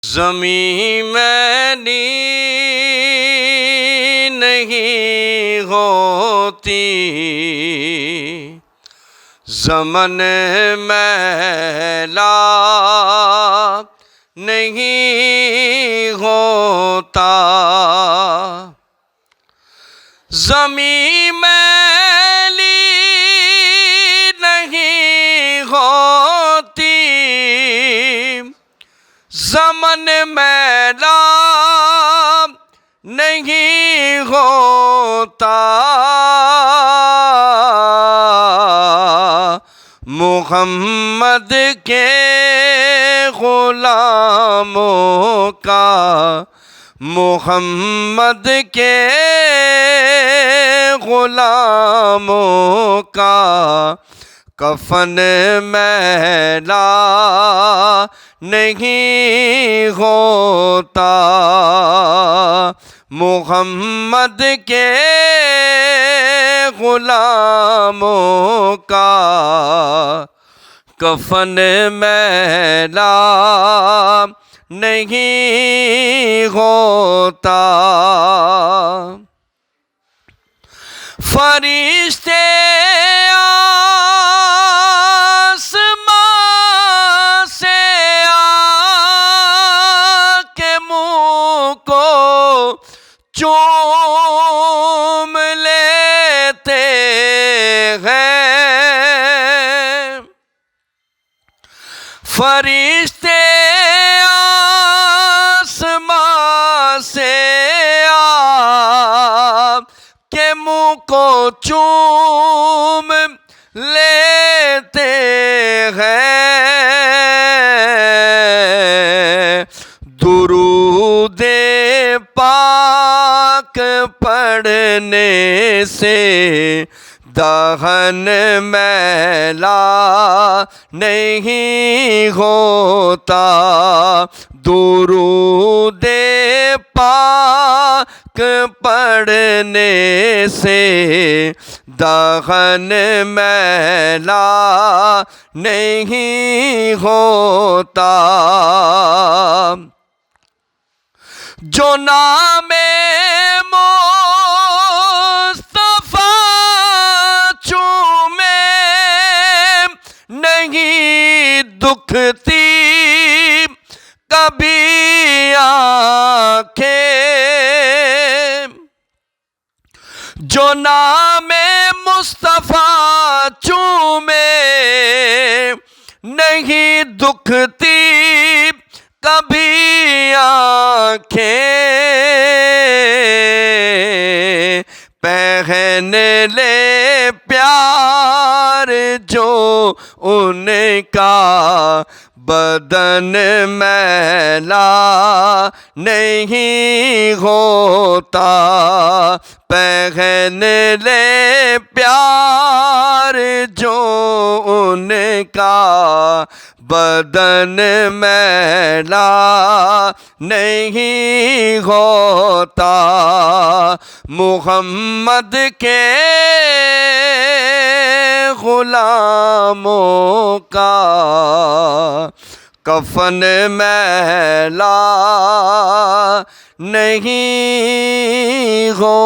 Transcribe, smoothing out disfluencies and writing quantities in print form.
ज़मीं मैली नहीं होती, ज़मन मैला नहीं होता। ज़मीं मैली नहीं होती, ज़मन मैला नहीं होता। मुहम्मद के ग़ुलामों का, मुहम्मद के ग़ुलामों का कफ़न मैला नहीं होता। मुहम्मद के ग़ुलामों का कफ़न मैला नहीं होता। फरिश्ते आसमां से आके मुँह को चूम लेते हैं। फरिश्ते आसमां से आके मुँह को चूम लेते हैं। दुरूदे पाक पढ़ने से दहन मैला नहीं होता। दुरूदे पाक पढ़ने से दहन मैला नहीं होता। जो नामे मुस्तफ़ा चूमे नहीं दुखती कभी आँखें। जो नामे मुस्तफ़ा चूमे नहीं दुखती कभी आँखें। पहन ले प्यार जो उनका बदन मैला नहीं होता। पहन ले प्यार जो उनका बदन मैला नहीं होता। मुहम्मद के ग़ुलामों का कफ़न मैला नहीं हो